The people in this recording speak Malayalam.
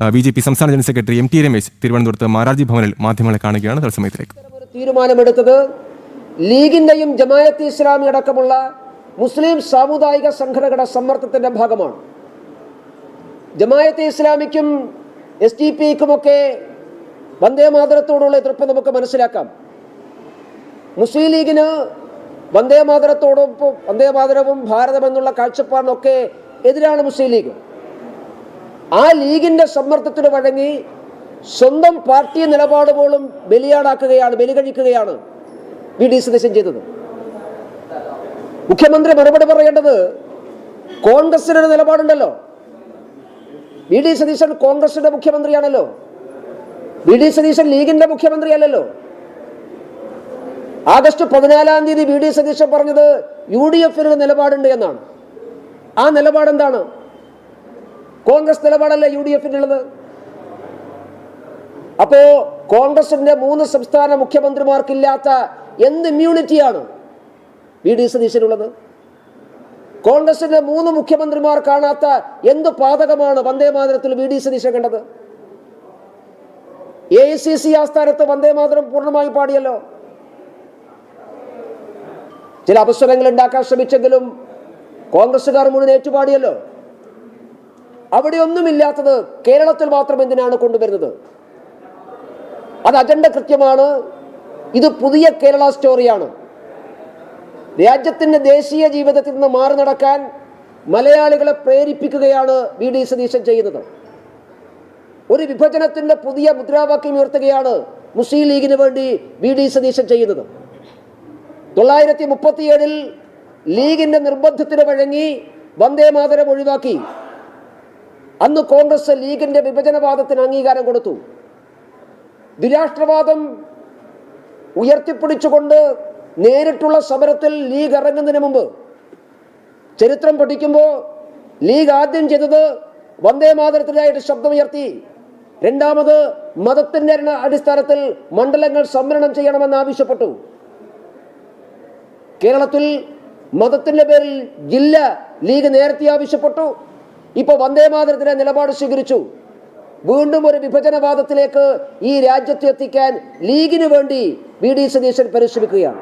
BJP സംസ്ഥാന ജനറൽ സെക്രട്ടറി MT രമേശ് തിരുവനന്തപുരത്ത് മാരാർജി ഭവനിൽ മാധ്യമങ്ങളെ കാണുകയാണ്. തത്സമയത്തിലേക്ക് തീരുമാനമെടുത്തത് ലീഗിന്റെയും ജമാഅത്തെ ഇസ്ലാമി അടക്കമുള്ള മുസ്ലിം സാമുദായിക സംഘടനകളുടെ സമ്മർദ്ദത്തിന്റെ ഭാഗമാണ്. ജമാഅത്തെ ഇസ്ലാമിക്കും SDPക്കുമൊക്കെ വന്ദേമാതരത്തോടുള്ള എതിർപ്പ് നമുക്ക് മനസ്സിലാക്കാം. മുസ്ലിം ലീഗിന് വന്ദേമാതരവും ഭാരതമെന്നുള്ള കാഴ്ചപ്പാടിനൊക്കെ എതിരാണ് മുസ്ലിം ലീഗ്. ആ ലീഗിന്റെ സമ്മർദ്ദത്തിന് വഴങ്ങി സ്വന്തം പാർട്ടി നിലപാട് പോലും ബലികഴിക്കുകയാണ് VD സതീശൻ ചെയ്തത്. മുഖ്യമന്ത്രി മറുപടി പറയേണ്ടത് കോൺഗ്രസിന്റെ ഒരു നിലപാടുണ്ടല്ലോ. VD സതീശൻ കോൺഗ്രസിന്റെ മുഖ്യമന്ത്രിയാണല്ലോ. VD സതീശൻ ലീഗിന്റെ മുഖ്യമന്ത്രിയല്ലല്ലോ. ആഗസ്റ്റ് 14 VD സതീശൻ പറഞ്ഞത് UDF-ന് നിലപാടുണ്ട് എന്നാണ്. ആ നിലപാട് എന്താണ്? കോൺഗ്രസ് നിലപാടല്ലേ UDF-നുള്ളത്? അപ്പോ കോൺഗ്രസിന്റെ 3 സംസ്ഥാന മുഖ്യമന്ത്രിമാർക്കില്ലാത്ത എന്ത് ഇമ്മ്യൂണിറ്റിയാണ് VD സതീശനുള്ളത്? കോൺഗ്രസിന്റെ 3 മുഖ്യമന്ത്രിമാർ കാണാത്ത എന്ത് പാതകമാണ് വന്ദേമാതരത്തിൽ VD സതീശൻ കണ്ടത്? AICC ആസ്ഥാനത്ത് വന്ദേമാതരം പൂർണ്ണമായി പാടിയല്ലോ. ചില അവസരങ്ങൾ ഉണ്ടാക്കാൻ ശ്രമിച്ചെങ്കിലും കോൺഗ്രസുകാർ മുഴുവൻ ഏറ്റുപാടിയല്ലോ. അവിടെ ഒന്നുമില്ലാത്തത് കേരളത്തിൽ മാത്രം എന്തിനാണ് കൊണ്ടുവരുന്നത്? അത് അജണ്ട കൃത്യമാണ്. ഇത് പുതിയ കേരള സ്റ്റോറിയാണ്. രാജ്യത്തിന്റെ ദേശീയ ജീവിതത്തിൽ നിന്ന് മാറി നടക്കാൻ മലയാളികളെ പ്രേരിപ്പിക്കുകയാണ് VD സതീശൻ ചെയ്യുന്നത്. ഒരു വിഭജനത്തിന്റെ പുതിയ മുദ്രാവാക്യം ഉയർത്തുകയാണ് മുസ്ലിം ലീഗിന് വേണ്ടി VD സതീശൻ ചെയ്യുന്നത്. 1937 ലീഗിന്റെ നിർബന്ധത്തിന് വഴങ്ങി വന്ദേമാതരം ഒഴിവാക്കി. അന്ന് കോൺഗ്രസ് ലീഗിന്റെ വിഭജനവാദത്തിന് അംഗീകാരം കൊടുത്തു. ദ്വിരാഷ്ട്രവാദം ഉയർത്തിപ്പിടിച്ചുകൊണ്ട് നേരിട്ടുള്ള സമരത്തിൽ ലീഗ് ഇറങ്ങുന്നതിന് മുമ്പ് ചരിത്രം പഠിക്കുമ്പോൾ ലീഗ് ആദ്യം ചെയ്തത് വന്ദേമാതരത്തിനായിട്ട് ശബ്ദമുയർത്തി. രണ്ടാമത് മതത്തിന്റെ അടിസ്ഥാനത്തിൽ മണ്ഡലങ്ങൾ സംവരണം ചെയ്യണമെന്ന് ആവശ്യപ്പെട്ടു. കേരളത്തിൽ മതത്തിന്റെ പേരിൽ ജില്ല ലീഗ് നേരത്തെ ആവശ്യപ്പെട്ടു. ഇപ്പോൾ വന്ദേമാതരത്തിലെ നിലപാട് സ്വീകരിച്ചു. വീണ്ടും ഒരു വിഭജനവാദത്തിലേക്ക് ഈ രാജ്യത്തെ എത്തിക്കാൻ ലീഗിന് വേണ്ടി VD സതീശൻ പരിശ്രമിക്കുകയാണ്.